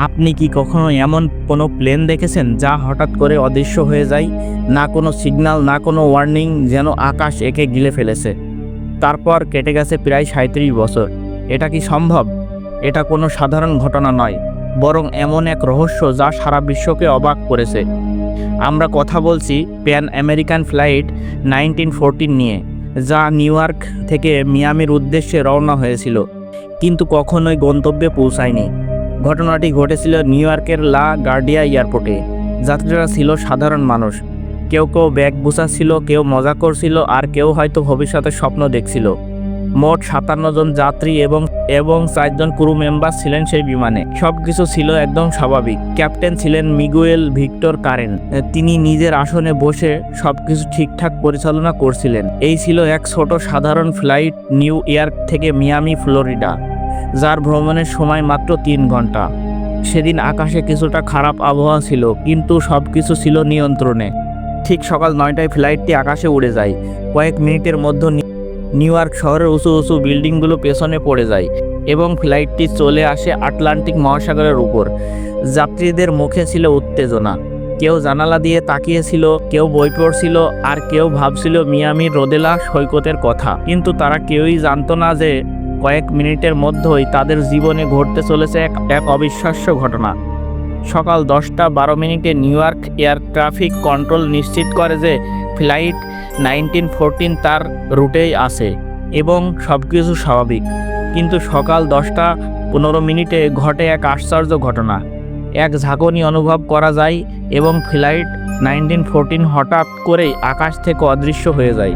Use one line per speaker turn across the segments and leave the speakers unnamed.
আপনি কি কখনো এমন কোনো প্লেন দেখেছেন যা হঠাৎ করে অদৃশ্য হয়ে যায়? না কোনো সিগন্যাল, না কোনো ওয়ার্নিং, যেন আকাশ একে গিলে ফেলেছে। তারপর কেটে গেছে প্রায় ৩৭ বছর। এটা কি সম্ভব? এটা কোনো সাধারণ ঘটনা নয়, বরং এমন এক রহস্য যা সারা বিশ্বকে অবাক করেছে। আমরা কথা বলছি প্যান আমেরিকান ফ্লাইট 1914 নিয়ে, যা নিউ ইয়র্ক থেকে মিয়ামির উদ্দেশ্যে রওনা হয়েছিল, কিন্তু কখনোই গন্তব্যে পৌঁছায়নি। ঘটনাটি ঘটেছিল নিউ ইয়র্কের লা গার্ডিয়া এয়ারপোর্টে। যাত্রীরা ছিল সাধারণ মানুষ। কেউ কেউ ব্যাগ গুছাচ্ছিল, কেউ মজা করছিল, আর কেউ হয়তো ভবিষ্যতের স্বপ্ন দেখছিল। মোট 57 জন যাত্রী এবং 4 জন ক্রু মেম্বার ছিলেন সেই বিমানে। সবকিছু ছিল একদম স্বাভাবিক। ক্যাপ্টেন ছিলেন মিগুয়েল ভিক্টর কারেন। তিনি নিজের আসনে বসে সবকিছু ঠিকঠাক পরিচালনা করছিলেন। এই ছিল এক ছোট সাধারণ ফ্লাইট, নিউ ইয়র্ক থেকে মিয়ামি, ফ্লোরিডা, যার ভ্রমণের সময় মাত্র 3 ঘন্টা। সেদিন আকাশে কিছুটা খারাপ আবহাওয়া ছিল, কিন্তু সবকিছু ছিল নিয়ন্ত্রণে। ঠিক সকাল 9টায় ফ্লাইটটি আকাশে উড়ে যায়। কয়েক মিনিটের মধ্যে নিউ ইয়র্ক শহরের উঁচু উঁচু বিল্ডিংগুলো পেছনে পড়ে যায় এবং ফ্লাইটটি চলে আসে আটলান্টিক মহাসাগরের উপর। যাত্রীদের মুখে ছিল উত্তেজনা। কেউ জানালা দিয়ে তাকিয়েছিল, কেউ বই পড়ছিল, আর কেউ ভাবছিল মিয়ামির রোদেলা সৈকতের কথা। কিন্তু তারা কেউই জানতো না যে কয়েক মিনিটের মধ্যেই তাদের জীবনে ঘটতে চলেছে এক অবিশ্বাস্য ঘটনা। সকাল 10:12 new York air traffic control নিশ্চিত করে যে ফ্লাইট 1914 তার রুটেই আছে এবং সবকিছু স্বাভাবিক। কিন্তু সকাল 10:15 ঘটে এক আশ্চর্য ঘটনা। এক ঝাঁকুনি অনুভব করা যায় এবং ফ্লাইট 1914 হঠাৎ করেই আকাশ থেকে অদৃশ্য হয়ে যায়।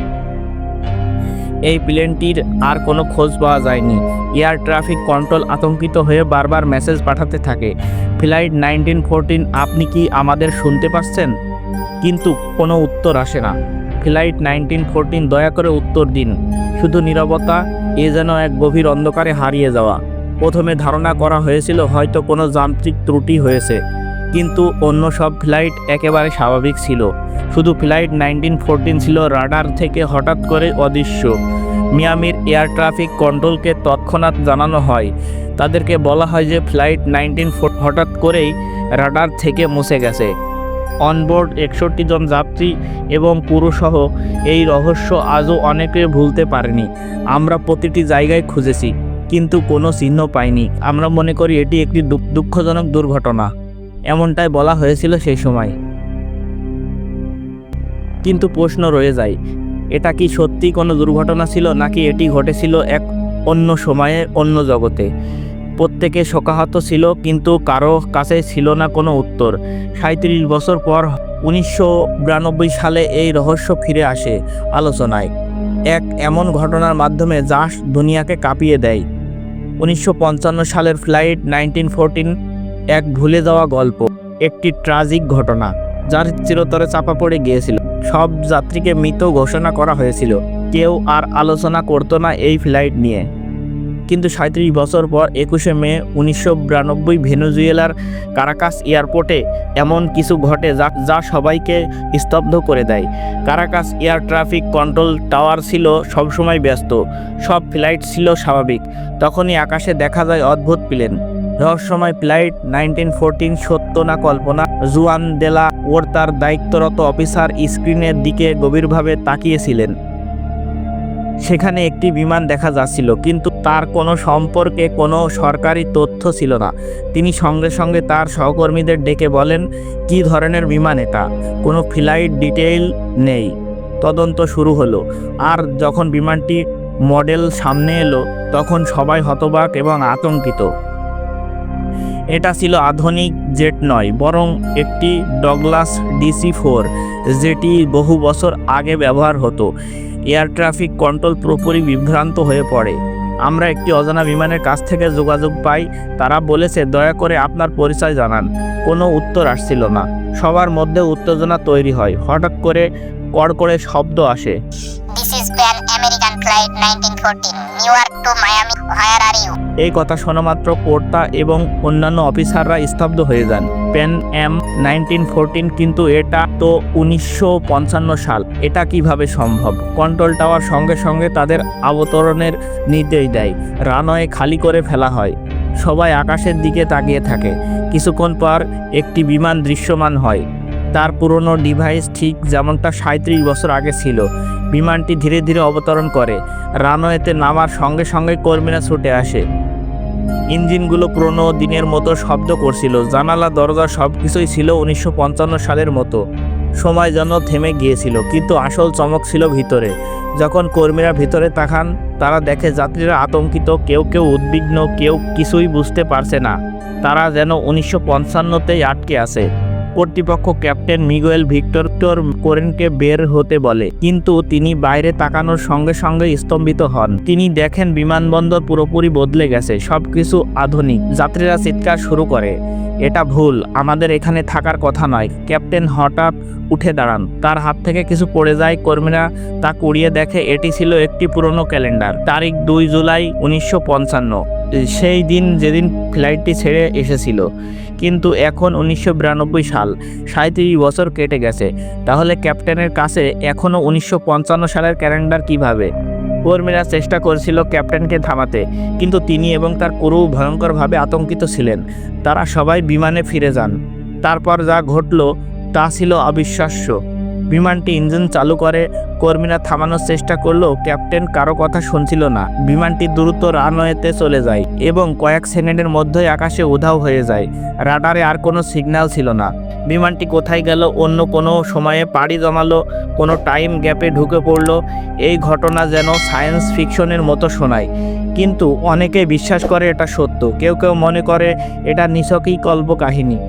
এই প্লেনটির আর কোনো খোঁজ পাওয়া যায়নি। এয়ার ট্রাফিক কন্ট্রোল আতঙ্কিত হয়ে বারবার মেসেজ পাঠাতে থাকে, ফ্লাইট 1914, আপনি কি আমাদের শুনতে পাচ্ছেন? কিন্তু কোনো উত্তর আসে না। ফ্লাইট 1914, দয়া করে উত্তর দিন। শুধু নীরবতা, এ যেন এক গভীর অন্ধকারে হারিয়ে যাওয়া। প্রথমে ধারণা করা হয়েছিল হয়তো কোনো যান্ত্রিক ত্রুটি হয়েছে, কিন্তু অন্য সব ফ্লাইট একেবারে স্বাভাবিক ছিল। শুধু ফ্লাইট 1914 ছিল রাডার থেকে হঠাৎ করে অদৃশ্য। মিয়ামির এয়ার ট্রাফিক কন্ট্রোলকে তৎক্ষণাৎ জানানো হয়। তাদেরকে বলা হয় যে ফ্লাইট 1914 হঠাৎ করেই রাডার থেকে মুছে গেছে। অনবোর্ড 61 জন যাত্রী এবং ক্রুসহ এই রহস্য আজও অনেকে ভুলতে পারেনি। আমরা প্রতিটি জায়গায় খুঁজেছি, কিন্তু কোনো চিহ্ন পাইনি। আমরা মনে করি এটি একটি দুঃখজনক দুর্ঘটনা, এমনটাই বলা হয়েছিল সেই সময়। কিন্তু প্রশ্ন রয়ে যায়, এটা কি সত্যি কোনো দুর্ঘটনা ছিল, নাকি এটি ঘটেছিল এক অন্য সময়ে, অন্য জগতে? প্রত্যেকে শোকাহত ছিল, কিন্তু কারো কাছে ছিল না কোনো উত্তর। 37 বছর পর 1992 সালে এই রহস্য ফিরে আসে আলোচনায়, এক এমন ঘটনার মাধ্যমে যা দুনিয়াকে কাঁপিয়ে দেয়। 1955 সালের ফ্লাইট 1914, এক ভুলে যাওয়া গল্প, একটি ট্র্যাজিক ঘটনা যার চিরতরে চাপা পড়ে গিয়েছিল। সব যাত্রীকে মৃত ঘোষণা করা হয়েছিল। কেউ আর আলোচনা করতো না এই ফ্লাইট নিয়ে। কিন্তু 37 বছর পর 21শে মে 1992 ভেনেজুয়েলার কারাকাস এয়ারপোর্টে এমন কিছু ঘটে যা সবাইকে স্তব্ধ করে দেয়। Caracas air traffic control tower ছিল সবসময় ব্যস্ত, সব ফ্লাইট ছিল স্বাভাবিক। তখনই আকাশে দেখা যায় অদ্ভুত প্লেন। রহস্যময় ফ্লাইট 1914 সত্য না কল্পনা? জুয়ান দেলা ওর তার দায়িত্বরত অফিসার স্ক্রিনের দিকে গভীরভাবে তাকিয়েছিলেন। সেখানে একটি বিমান দেখা যাচ্ছিল, কিন্তু তার কোনো সম্পর্কে কোনো সরকারি তথ্য ছিল না। তিনি সঙ্গে সঙ্গে তার সহকর্মীদের ডেকে বলেন, কী ধরনের বিমান এটা? কোনো ফ্লাইট ডিটেইল নেই। তদন্ত শুরু হলো, আর যখন বিমানটি মডেল সামনে এলো তখন সবাই হতবাক এবং আতঙ্কিত। এটা ছিল আধুনিক জেট নয়, বরং একটি ডগলাস DC-4, যেটি বহু বছর আগে ব্যবহার হতো। এয়ার ট্রাফিক কন্ট্রোল পুরোপুরি বিভ্রান্ত হয়ে পড়ে। আমরা একটি অজানা বিমানের কাছ থেকে যোগাযোগ পাই। তারা বলেছে, দয়া করে আপনার পরিচয় জানান। কোনো উত্তর আসছিল না। সবার মধ্যে উত্তেজনা তৈরি হয়। হঠাৎ করে কড়কড়ে শব্দ আসে,
This is Pan American Flight 1914, New York to Miami. Where are you?
এই কথা শোনা মাত্র কর্তা এবং অন্যান্য অফিসাররা স্তব্ধ হয়ে যান। প্যান এম 1914, কিন্তু এটা তো 1955 সাল। এটা কিভাবে সম্ভব? কন্ট্রোল টাওয়ার সঙ্গে সঙ্গে তাদের অবতরণের নির্দেশ দেয়। রানওয়ে খালি করে ফেলা হয়। সবাই আকাশের দিকে তাকিয়ে থাকে। কিছুক্ষণ পর একটি বিমান দৃশ্যমান হয়। তার পুরনো ডিভাইস ঠিক যেমনটা 37 বছর আগে ছিল। বিমানটি ধীরে ধীরে অবতরণ করে। রানওয়েতে নামার সঙ্গে সঙ্গে কর্মীরা ছুটে আসে। ইঞ্জিনগুলো পুরনো দিনের মতো শব্দ করছিল। জানালা দরজা সব কিছুই ছিল 1955 সালের মতো। সময় যেন থেমে গিয়েছিল, কিন্তু আসল চমক ছিল ভিতরে। যখন কর্মীরা ভিতরে তাকান, তারা দেখে যাত্রীরা আতঙ্কিত, কেউ কেউ উদ্বিগ্ন, কেউ কিছুই বুঝতে পারছে না। তারা যেন 1955তেই আটকে আছে। কর্তৃপক্ষ ক্যাপ্টেন মিগুয়েল ভিক্টর কোরেনকে বের হতে বলে, কিন্তু তিনি বাইরে তাকানোর সঙ্গে সঙ্গে স্তম্ভিত হন। তিনি দেখেন বিমানবন্দর পুরোপুরি বদলে গেছে, সবকিছু আধুনিক। যাত্রীরা চিৎকার শুরু করে, এটা ভুল, আমাদের এখানে থাকার কথা নয়। ক্যাপ্টেন হঠাৎ উঠে দাঁড়ান, তার হাত থেকে কিছু পড়ে যায়। কর্মীরা তা কুড়িয়ে দেখে এটি ছিল একটি পুরনো ক্যালেন্ডার। তারিখ 2 জুলাই 1955, সেই দিন যেদিন ফ্লাইটটি ছেড়ে এসেছিল। কিন্তু এখন 1992 সাল, 37 বছর কেটে গেছে। তাহলে ক্যাপ্টেনের কাছে এখনও 1955 সালের ক্যালেন্ডার কিভাবে? কর্মীরা চেষ্টা করেছিল ক্যাপ্টেনকে থামাতে, কিন্তু তিনি এবং তার ক্রু ভয়ঙ্করভাবে আতঙ্কিত ছিলেন। তারা সবাই বিমানে ফিরে যান। তারপর যা ঘটল তা ছিল অবিশ্বাস্য। বিমানটি ইঞ্জিন চালু করে। কর্মীরা থামানোর চেষ্টা করলেও ক্যাপ্টেন কারো কথা শুনছিল না। বিমানটি দ্রুত রানওয়েতে চলে যায় এবং কয়েক সেকেন্ডের মধ্যেই আকাশে উধাও হয়ে যায়। রাডারে আর কোনো সিগন্যাল ছিল না। বিমানটি কোথায় গেল? অন্য কোনো সময়ে পাড়ি জমালো, কোনো টাইম গ্যাপে ঢুকে পড়ল। এই ঘটনা যেন সায়েন্স ফিকশনের মতো শোনায়, কিন্তু অনেকে বিশ্বাস করে এটা সত্য। কেউ কেউ মনে করে এটা নিছকই কল্পকাহিনী।